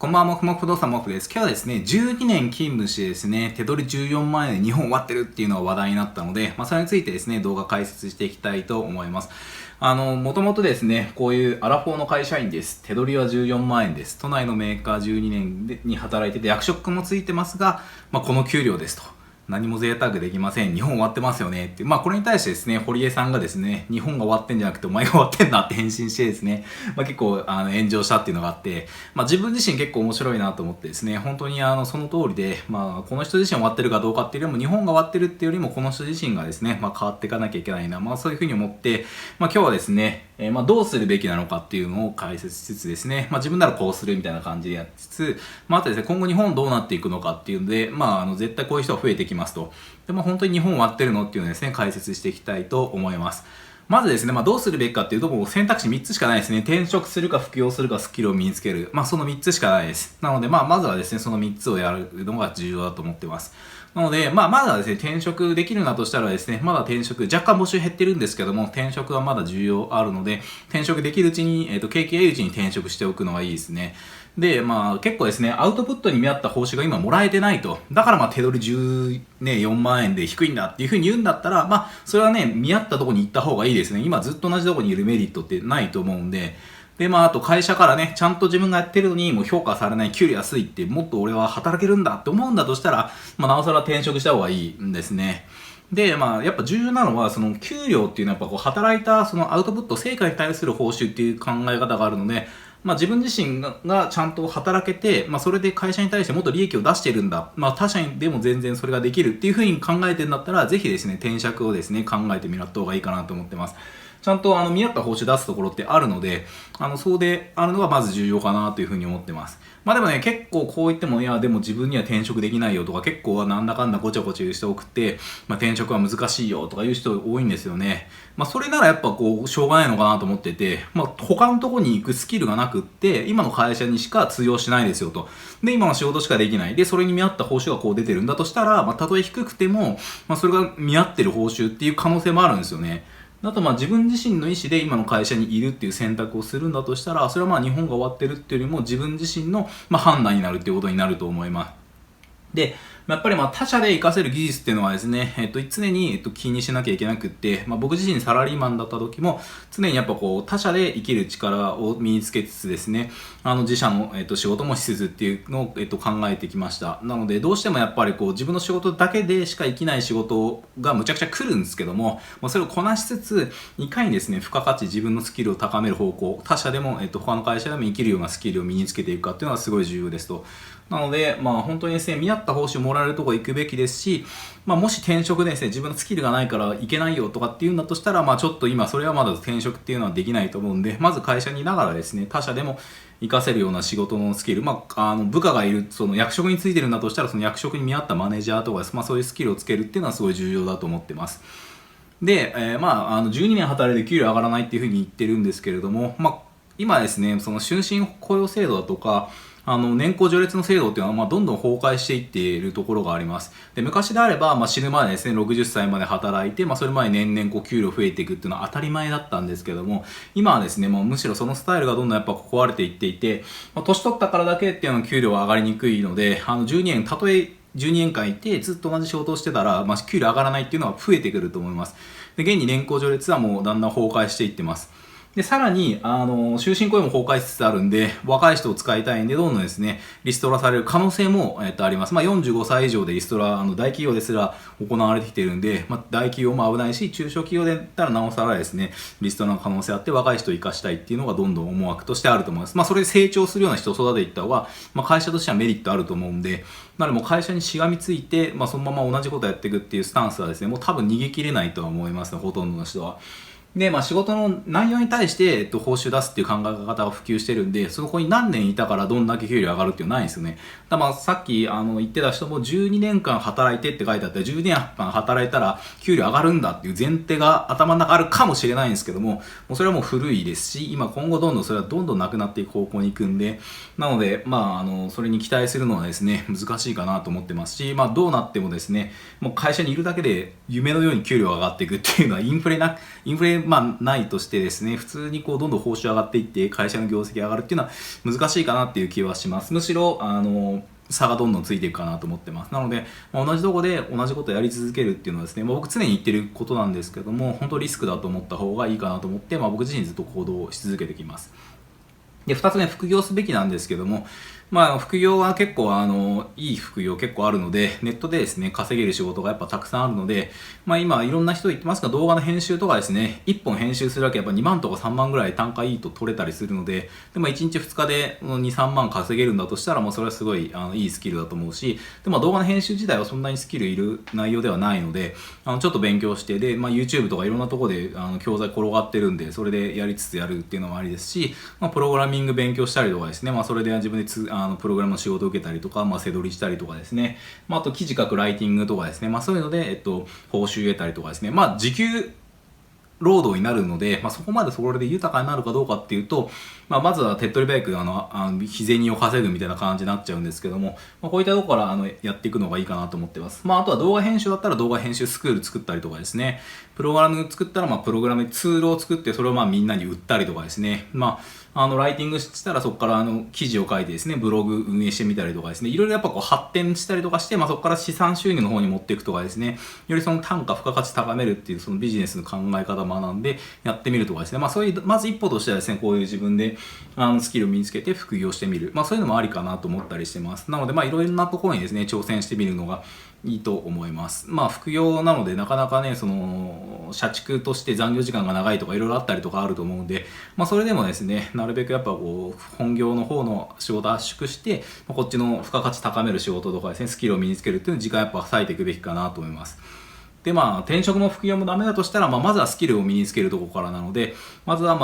こんばんは、もふもふ不動産もふです。今日はですね、12年勤務してですね、手取り14万円で日本終わってるっていうのが話題になったので、それについてですね、動画解説していきたいと思います。もともとですね、こういうアラフォーの会社員です。手取りは14万円です。都内のメーカー12年に働いてて、役職もついてますが、この給料ですと。何も贅沢できません。日本終わってますよねって。これに対してですね、堀江さんがですね、日本が終わってんじゃなくてお前が終わってんだって返信してですね、結構炎上したっていうのがあって、自分自身結構面白いなと思ってですね、本当にその通りで、この人自身終わってるかどうかっていうよりも、日本が終わってるっていうよりも、この人自身がですね、変わっていかなきゃいけないな、そういうふうに思って、今日はですね、どうするべきなのかっていうのを解説しつつですね、自分ならこうするみたいな感じでやりつつ、あとですね、今後日本どうなっていくのかっていうので、絶対こういう人が増えてきますと。で本当に日本終わってるのっていうのをですね、解説していきたいと思います。まずですね、どうするべきかっていうと、もう選択肢3つしかないですね。転職するか、副業するか、スキルを身につける。その3つしかないです。なので、まずはですね、その3つをやるのが重要だと思ってます。なので、まずはですね、転職できるなとしたらですね、まだ転職、若干募集減ってるんですけども、転職はまだ重要あるので、転職できるうちに、景気がいいうちに転職しておくのがいいですね。で、結構ですね、アウトプットに見合った報酬が今もらえてないと。だから手取り14万円で低いんだっていうふうに言うんだったら、それはね、見合ったところに行った方がいいですね。今ずっと同じところにいるメリットってないと思うんで、で、あと会社からね、ちゃんと自分がやってるのにもう評価されない、給料安いって、もっと俺は働けるんだって思うんだとしたら、なおさら転職した方がいいんですね。で、やっぱ重要なのは、その給料っていうのはやっぱ働いたそのアウトプット、成果に対する報酬っていう考え方があるので、自分自身がちゃんと働けて、それで会社に対してもっと利益を出してるんだ。他社でも全然それができるっていうふうに考えてるんだったら、ぜひですね、転職をですね、考えてみらった方がいいかなと思ってます。ちゃんと見合った報酬出すところってあるので、そうであるのがまず重要かなというふうに思ってます。でもね、結構こう言っても、いや、でも自分には転職できないよとか、結構なんだかんだごちゃごちゃ言う人多くて、転職は難しいよとか言う人多いんですよね。それならやっぱしょうがないのかなと思ってて、他のところに行くスキルがなくって、今の会社にしか通用しないですよと。で、今の仕事しかできない。で、それに見合った報酬が出てるんだとしたら、たとえ低くても、それが見合ってる報酬っていう可能性もあるんですよね。あと自分自身の意思で今の会社にいるっていう選択をするんだとしたら、それは日本が終わってるっていうよりも自分自身の判断になるっていうことになると思います。で、やっぱり他社で活かせる技術っていうのはですね、常に気にしなきゃいけなくって、僕自身サラリーマンだった時も、常にやっぱ他社で生きる力を身につけつつですね、自社の仕事もしつつっていうのを考えてきました。なので、どうしてもやっぱり自分の仕事だけでしか生きない仕事がむちゃくちゃ来るんですけども、それをこなしつつ、いかにですね、付加価値、自分のスキルを高める方向、他社でも、他の会社でも生きるようなスキルを身につけていくかっていうのはすごい重要ですと。なので、本当にですね、見合った報酬もらえるところ行くべきですし、もし転職でですね、自分のスキルがないから行けないよとかっていうんだとしたら、ちょっと今それはまだ転職っていうのはできないと思うんで、まず会社にいながらですね、他社でも活かせるような仕事のスキル、部下がいる、その役職についてるんだとしたら、その役職に見合ったマネージャーとかです、そういうスキルをつけるっていうのはすごい重要だと思ってます。で、12年働いて給料上がらないっていうふうに言ってるんですけれども、今ですね、その終身雇用制度だとか、年功序列の制度っていうのは、どんどん崩壊していっているところがあります。で、昔であれば、死ぬまでですね、60歳まで働いて、それまで年々給料増えていくっていうのは当たり前だったんですけども、今はですね、むしろそのスタイルがどんどんやっぱ壊れていっていて、年取ったからだけっていうのは給料は上がりにくいので、12年、たとえ12年間いてずっと同じ仕事をしてたら、給料上がらないっていうのは増えてくると思います。で、現に年功序列はもうだんだん崩壊していってます。で、さらに、終身雇用も崩壊しつつあるんで、若い人を使いたいんで、どんどんですね、リストラされる可能性も、あります。45歳以上でリストラ、大企業ですら行われてきているんで、大企業も危ないし、中小企業で言ったらなおさらですね、リストラの可能性あって、若い人を生かしたいっていうのがどんどん思惑としてあると思います。それで成長するような人を育てていった方が、会社としてはメリットあると思うんで、なのでもう会社にしがみついて、そのまま同じことやっていくっていうスタンスはですね、もう多分逃げ切れないとは思いますね、ほとんどの人は。で、仕事の内容に対して、報酬出すっていう考え方が普及してるんで、そこに何年いたからどんだけ給料上がるっていうのはないんですよね。さっき言ってた人も12年間働いてって書いてあって、12年間働いたら給料上がるんだっていう前提が頭の中あるかもしれないんですけども、それはもう古いですし、今後どんどんそれはどんどんなくなっていく方向に行くんで、なので、それに期待するのはですね、難しいかなと思ってますし、どうなってもですね、もう会社にいるだけで夢のように給料が上がっていくっていうのはインフレまあないとしてですね、普通にこうどんどん報酬上がっていって会社の業績上がるっていうのは難しいかなっていう気はします。むしろ差がどんどんついていくかなと思ってます。なので、同じとこで同じことをやり続けるっていうのはですね、僕常に言ってることなんですけども、本当リスクだと思った方がいいかなと思って、僕自身ずっと行動し続けてきます。で、2つ目、副業すべきなんですけども、副業は結構いい副業結構あるので、ネットでですね、稼げる仕事がやっぱたくさんあるので、今いろんな人言ってますが、動画の編集とかですね、1本編集するだけやっぱ2万とか3万ぐらい単価いいと取れたりするので、1日2日で2、3万稼げるんだとしたら、それはすごいいいスキルだと思うし、で、動画の編集自体はそんなにスキルいる内容ではないので、ちょっと勉強して、で、YouTube とかいろんなところで教材転がってるんで、それでやりつつやるっていうのもありですし、プログラミング勉強したりとかですね、それで自分でプログラムの仕事を受けたりとか、背取りしたりとかですね、あと記事書くライティングとかですね、そういうので、報酬得たりとかですね、時給労働になるので、そこまでそれで豊かになるかどうかっていうと、まずは手っ取り早く日銭を稼ぐみたいな感じになっちゃうんですけども、こういったところからやっていくのがいいかなと思ってます。あとは動画編集だったら動画編集スクール作ったりとかですね、プログラム作ったらプログラムツールを作ってそれをみんなに売ったりとかですね、ライティングしたらそこから記事を書いてですね、ブログ運営してみたりとかですね、いろいろやっぱ発展したりとかして、そこから資産収入の方に持っていくとかですね、よりその単価、付加価値高めるっていうそのビジネスの考え方を学んでやってみるとかですね、そういう、まず一歩としてはですね、こういう自分でスキルを身につけて副業してみる。そういうのもありかなと思ったりしてます。なので、いろいろなところにですね、挑戦してみるのがいいと思います。副業なのでなかなかね、社畜として残業時間が長いとかいろいろあったりとかあると思うんで、それでもですね、なるべくやっぱ本業の方の仕事を圧縮して、こっちの付加価値高める仕事とかですね、スキルを身につけるっていう時間やっぱ割いていくべきかなと思います。で、転職も副業もダメだとしたら、まずはスキルを身につけるところからなので、まずは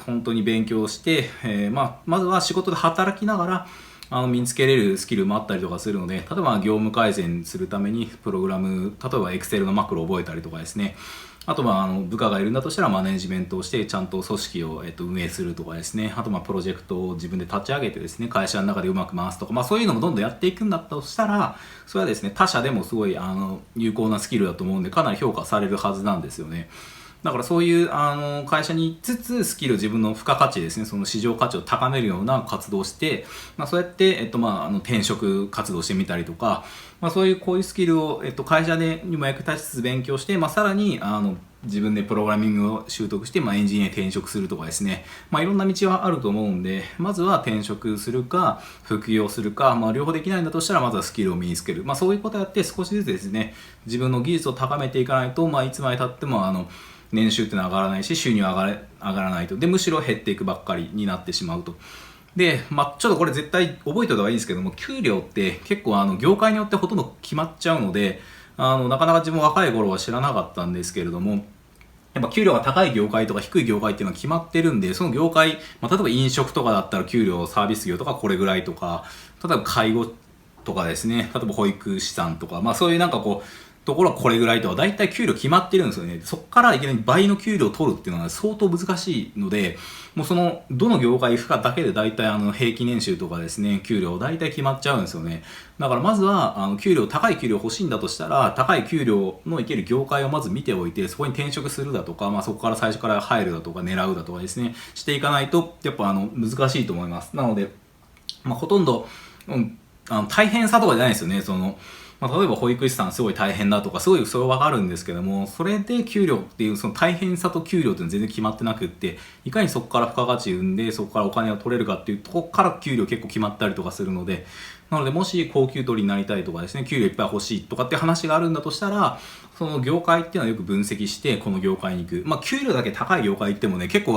本当に勉強して、まずは仕事で働きながら、身につけれるスキルもあったりとかするので、例えば業務改善するためにプログラム、例えば Excel のマクロを覚えたりとかですね、あと部下がいるんだとしたらマネジメントをしてちゃんと組織を運営するとかですね、あとプロジェクトを自分で立ち上げてですね、会社の中でうまく回すとか、そういうのもどんどんやっていくんだったとしたら、それはですね、他社でもすごい有効なスキルだと思うんで、かなり評価されるはずなんですよね。だからそういう会社に行きつつスキル、自分の付加価値ですね、その市場価値を高めるような活動をして、そうやって、転職活動してみたりとか、そういうこういうスキルを、会社でにも役立ちつつ勉強して、さらに自分でプログラミングを習得して、エンジニアに転職するとかですね、いろんな道はあると思うんで、まずは転職するか副業するか、両方できないんだとしたらまずはスキルを身につける、そういうことをやって少しずつですね、自分の技術を高めていかないと、いつまで経っても年収っていうのは上がらないし、収入は上がらないと。で、むしろ減っていくばっかりになってしまうと。で、ちょっとこれ絶対覚えておいた方がいいんですけども、給料って結構業界によってほとんど決まっちゃうので、なかなか自分若い頃は知らなかったんですけれども、やっぱ給料が高い業界とか低い業界っていうのは決まってるんで、その業界、例えば飲食とかだったら給料、サービス業とかこれぐらいとか、例えば介護とかですね、例えば保育士さんとか、そういうところはこれぐらいとは大体給料決まってるんですよね。そこからいきなり倍の給料を取るっていうのは相当難しいので、もうどの業界行くかだけで大体平均年収とかですね、給料大体決まっちゃうんですよね。だからまずは高い給料欲しいんだとしたら、高い給料のいける業界をまず見ておいて、そこに転職するだとか、そこから最初から入るだとか狙うだとかですね、していかないとやっぱ難しいと思います。なので、ほとんど、大変さとかじゃないですよね。例えば保育士さんすごい大変だとか、すごいそれはわかるんですけども、それで給料っていうその大変さと給料っていうのは全然決まってなくって、いかにそこから付加価値生んで、そこからお金を取れるかっていうところから給料結構決まったりとかするので、なのでもし高級取りになりたいとかですね、給料いっぱい欲しいとかって話があるんだとしたら、その業界っていうのはよく分析して、この業界に行く。給料だけ高い業界行ってもね、結構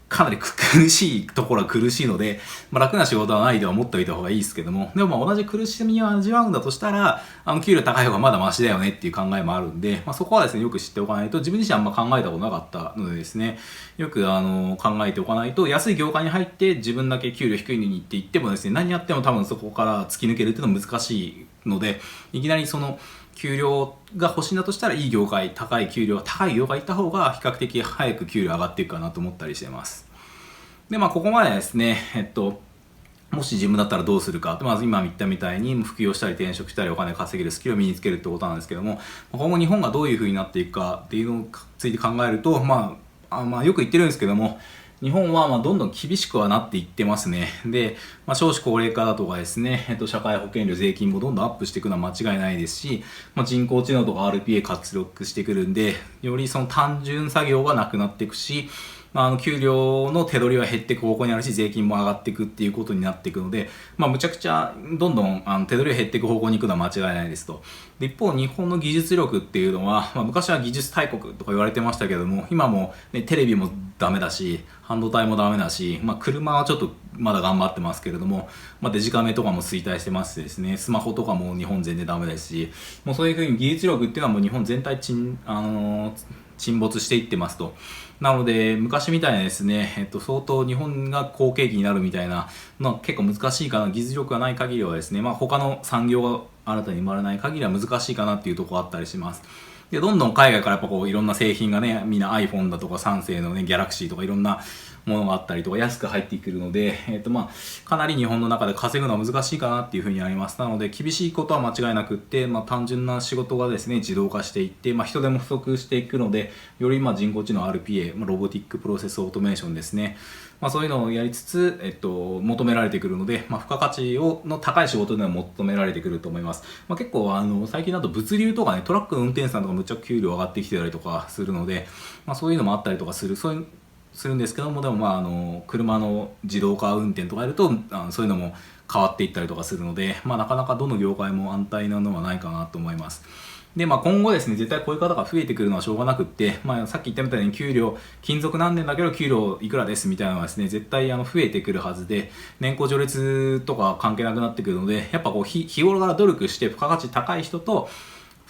かなり苦しいところは苦しいので、楽な仕事はないとは思っておいた方がいいですけども、でも同じ苦しみを味わうんだとしたら、給料高い方がまだマシだよねっていう考えもあるんで、そこはですね、よく知っておかないと、自分自身あんま考えたことなかったのでですね、よく考えておかないと、安い業界に入って自分だけ給料低いのにって言ってもですね、何やっても多分そこから突き抜けるっていうのは難しいので、いきなり給料が欲しいんだとしたらいい業界、高い給料、高い業界行った方が比較的早く給料上がっていくかなと思ったりしています。で、ここまでですね、もうもし自分だったらどうするかって、まず今言ったみたいに副業したり転職したりお金稼げるスキルを身につけるってことなんですけども、今後日本がどういう風になっていくかっていうのについて考えると、よく言ってるんですけども、日本はどんどん厳しくはなっていってますね。で、少子高齢化だとかですね、社会保険料、税金もどんどんアップしていくのは間違いないですし、人工知能とか RPA 活力してくるんで、よりその単純作業がなくなっていくし、給料の手取りは減っていく方向にあるし、税金も上がっていくっていうことになっていくので、むちゃくちゃどんどん手取りが減っていく方向に行くのは間違いないですと。で、一方、日本の技術力っていうのは、昔は技術大国とか言われてましたけども、今も、ね、テレビもダメだし、半導体もダメだし、車はちょっとまだ頑張ってますけれども、デジカメとかも衰退してますしですね、スマホとかも日本全然ダメですし、もうそういうふうに技術力っていうのはもう日本全体沈没していってますと。なので、昔みたいなですね、相当日本が好景気になるみたいなのは結構難しいかな、技術力がない限りはですね、他の産業が新たに生まれない限りは難しいかなっていうところあったりします。で、どんどん海外からやっぱいろんな製品がね、みんな iPhone だとか3世のね、ギャラクシーとかいろんなものがあったりとか安く入ってくるので、かなり日本の中で稼ぐのは難しいかなっていうふうにあります。なので、厳しいことは間違いなくって、単純な仕事がですね、自動化していって、人手も不足していくので、より人工知能 RPA、ロボティックプロセスオートメーションですね。そういうのをやりつつ、求められてくるので、付加価値の高い仕事では求められてくると思います。結構、最近だと物流とかね、トラックの運転手さんとかむっちゃ給料上がってきてたりとかするので、そういうのもあったりとかするんですけども、でも車の自動化運転とかやると、そういうのも変わっていったりとかするので、なかなかどの業界も安泰なのはないかなと思います。で、今後ですね、絶対こういう方が増えてくるのはしょうがなくって、さっき言ったみたいに勤続何年だけど給料いくらですみたいなのはですね、絶対増えてくるはずで、年功序列とか関係なくなってくるので、やっぱ日頃から努力して付加価値高い人と、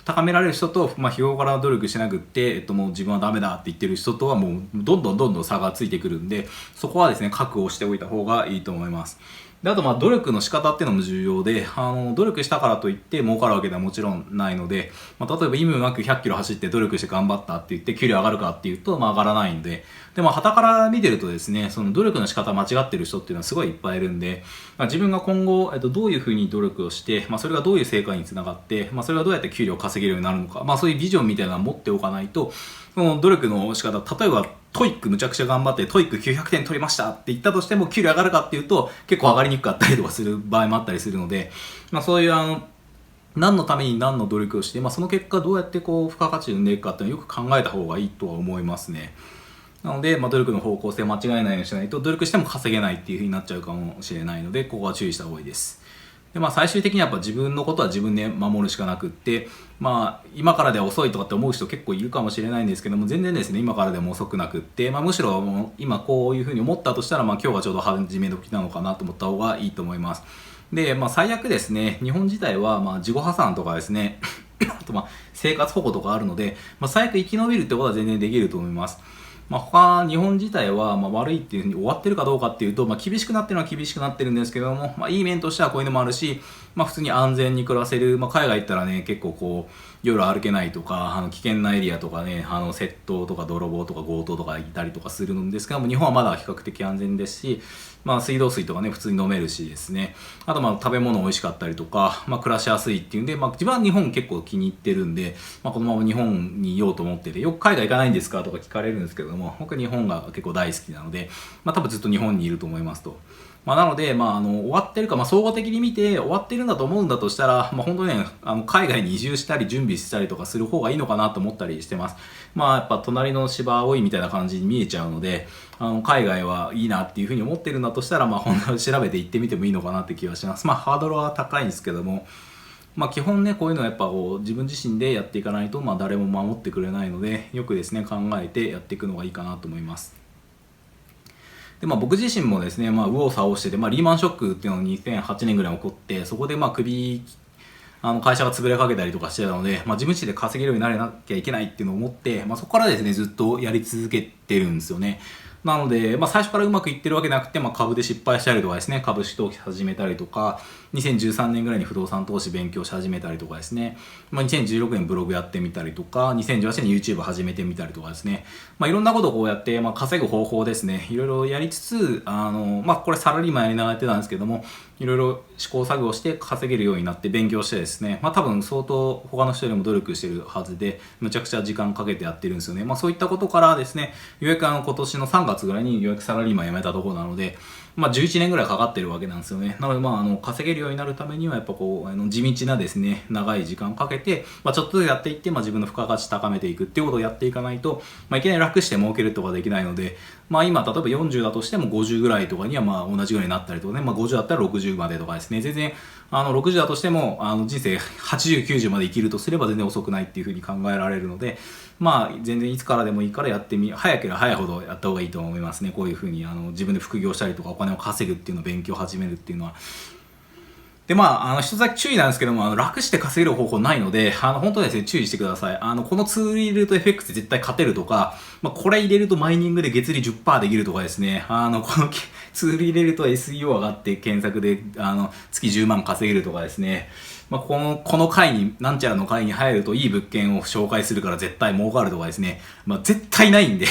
高められる人と、日頃から努力しなくって、もう自分はダメだって言ってる人とはもうどんどん差がついてくるんで、そこはですね、覚悟しておいた方がいいと思います。で、あと努力の仕方っていうのも重要で、努力したからといって儲かるわけではもちろんないので、例えば意味なく100キロ走って努力して頑張ったって言って給料上がるかっていうと、上がらないんで、でも傍から見てるとですね、その努力の仕方間違ってる人っていうのはすごいいっぱいいるんで、自分が今後、どういうふうに努力をして、それがどういう成果につながって、それがどうやって給料を稼げるようになるのか、そういうビジョンみたいなのを持っておかないと、その努力の仕方、例えばトイックむちゃくちゃ頑張ってトイック900点取りましたって言ったとしても給料上がるかっていうと結構上がりにくかったりとかする場合もあったりするので、そういう何のために何の努力をして、その結果どうやって付加価値を生んでいくかっていうのをよく考えた方がいいとは思いますね。なので、努力の方向性を間違えないようにしないと努力しても稼げないっていう風になっちゃうかもしれないので、ここは注意した方がいいです。で、最終的にはやっぱ自分のことは自分で守るしかなくって、今からでは遅いとかって思う人結構いるかもしれないんですけども、全然ですね、今からでも遅くなくって、むしろもう今こういうふうに思ったとしたら、今日がちょうど始め時なのかなと思った方がいいと思います。で、最悪ですね、日本自体は自己破産とかですね、あと生活保護とかあるので、最悪生き延びるってことは全然できると思います。日本自体は悪いっていうふうに終わってるかどうかっていうと、厳しくなってるのは厳しくなってるんですけども、いい面としてはこういうのもあるし、普通に安全に暮らせる、海外行ったらね、結構夜歩けないとか、危険なエリアとかね、窃盗とか泥棒とか強盗とかいたりとかするんですけども、日本はまだ比較的安全ですし、水道水とかね、普通に飲めるしですね、あと食べ物美味しかったりとか、暮らしやすいっていうんで、自分は日本結構気に入ってるんで、このまま日本にいようと思ってて、よく海外行かないんですかとか聞かれるんですけども、僕は日本が結構大好きなので、多分ずっと日本にいると思いますと。なので、終わってるか、総合的に見て終わってるんだと思うんだとしたら、本当にね、海外に移住したり準備したりとかする方がいいのかなと思ったりしてます。やっぱ隣の芝青いみたいな感じに見えちゃうので、海外はいいなっていうふうに思ってるんだとしたら、本当に調べて行ってみてもいいのかなって気はします。ハードルは高いんですけども、基本ね、こういうのはやっぱ自分自身でやっていかないと、誰も守ってくれないので、よくですね、考えてやっていくのがいいかなと思います。で、僕自身もですね、右往左往してて、リーマンショックっていうのが2008年ぐらい起こって、そこで会社が潰れかけたりとかしてたので、自分自身で稼げるようにならなきゃいけないっていうのを思って、そこからですね、ずっとやり続けてるんですよね。なので、最初からうまくいってるわけなくて、株で失敗したりとかですね、株式投資始めたりとか、2013年ぐらいに不動産投資勉強し始めたりとかですね、2016年ブログやってみたりとか、2018年 YouTube 始めてみたりとかですね、いろんなことをこうやって、稼ぐ方法ですね、いろいろやりつつ、これサラリーマンやりながらやってたんですけども、いろいろ試行錯誤して稼げるようになって勉強してですね、多分相当他の人よりも努力してるはずで、むちゃくちゃ時間かけてやってるんですよね。そういったことからですね、ようやく今年の3月ぐらいにようやくサラリーマン辞めたところなので、11年ぐらいかかってるわけなんですよね。なので、稼げるようになるためには、やっぱこう、地道なですね、長い時間かけて、ちょっとずつやっていって、自分の付加価値高めていくっていうことをやっていかないと、いきなり楽して儲けるとかできないので、今、例えば40だとしても50ぐらいとかには、同じぐらいになったりとかね、50だったら60までとかですね、全然、60だとしても、人生80、90まで生きるとすれば全然遅くないっていうふうに考えられるので、全然いつからでもいいからやって早ければ早いほどやった方がいいと思いますね。こういうふうに自分で副業したりとかお金を稼ぐっていうのを勉強を始めるっていうのは。で、一つだけ注意なんですけども、楽して稼げる方法ないので、本当にですね、注意してください。このツール入れると FX で絶対勝てるとか、これ入れるとマイニングで月利 10% できるとかですね、このツール入れると SEO 上がって検索で、月10万稼げるとかですね、この回に、なんちゃらの回に入るといい物件を紹介するから絶対儲かるとかですね、絶対ないんで、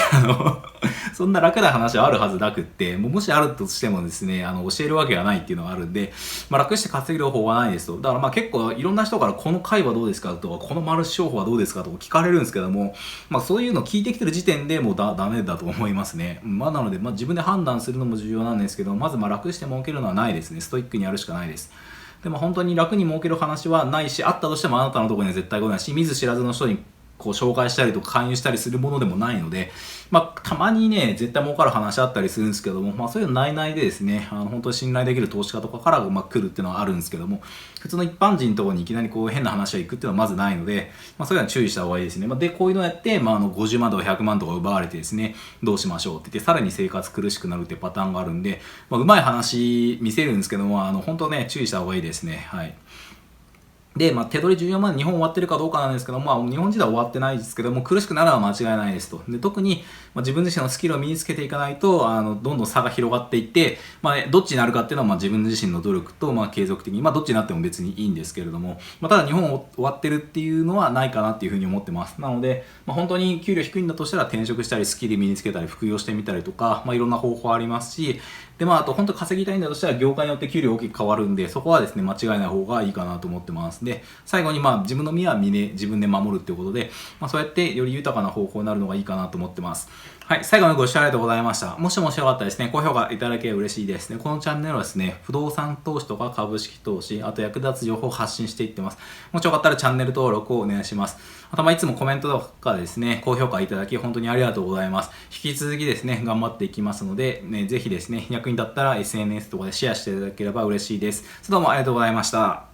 そんな楽な話はあるはずなくって、もしあるとしてもですね、教えるわけがないっていうのがあるんで、楽して稼げる方法はないですと。だから結構いろんな人からこの回はどうですかとか、このマルチ商法はどうですかとか聞かれるんですけども、そういうのを聞いてきてる時点でもうダメだと思いますね。なので、自分で判断するのも重要なんですけど、まず楽して儲けるのはないですね。ストイックにやるしかないです。でも本当に楽に儲ける話はないし、あったとしてもあなたのところには絶対来ないし、見ず知らずの人にこう紹介したりとか勧誘したりするものでもないので、たまにね、絶対儲かる話あったりするんですけども、そういうのないないでですね、本当に信頼できる投資家とかから来るっていうのはあるんですけども、普通の一般人のところにいきなりこう変な話が行くっていうのはまずないので、そういうのは注意した方がいいですね。で、こういうのをやって、50万とか100万とか奪われてですね、どうしましょうって言って、さらに生活苦しくなるっていうパターンがあるんで、うまい話見せるんですけども、本当ね、注意した方がいいですね。はい。で、手取り14万で日本終わってるかどうかなんですけども、日本自体は終わってないですけども、苦しくなるのは間違いないですと。で、特に、自分自身のスキルを身につけていかないと、どんどん差が広がっていって、どっちになるかっていうのは、自分自身の努力と、継続的に、どっちになっても別にいいんですけれども、ただ日本終わってるっていうのはないかなっていうふうに思ってます。なので、本当に給料低いんだとしたら転職したり、スキル身につけたり、副業してみたりとか、いろんな方法ありますし、で、あと本当稼ぎたいんだとしたら業界によって給料大きく変わるんで、そこはですね、間違いない方がいいかなと思ってます。で、最後に自分の身は身で自分で守るっていうことで、そうやってより豊かな方法になるのがいいかなと思ってます。はい、最後までご視聴ありがとうございました。もしよかったらですね、高評価いただければ嬉しいですね。このチャンネルはですね、不動産投資とか株式投資、あと役立つ情報を発信していってます。もしよかったらチャンネル登録をお願いします。あといつもコメントとかですね、高評価いただき本当にありがとうございます。引き続きですね、頑張っていきますので、ぜひですね、役に立ったら SNS とかでシェアしていただければ嬉しいです。どうもありがとうございました。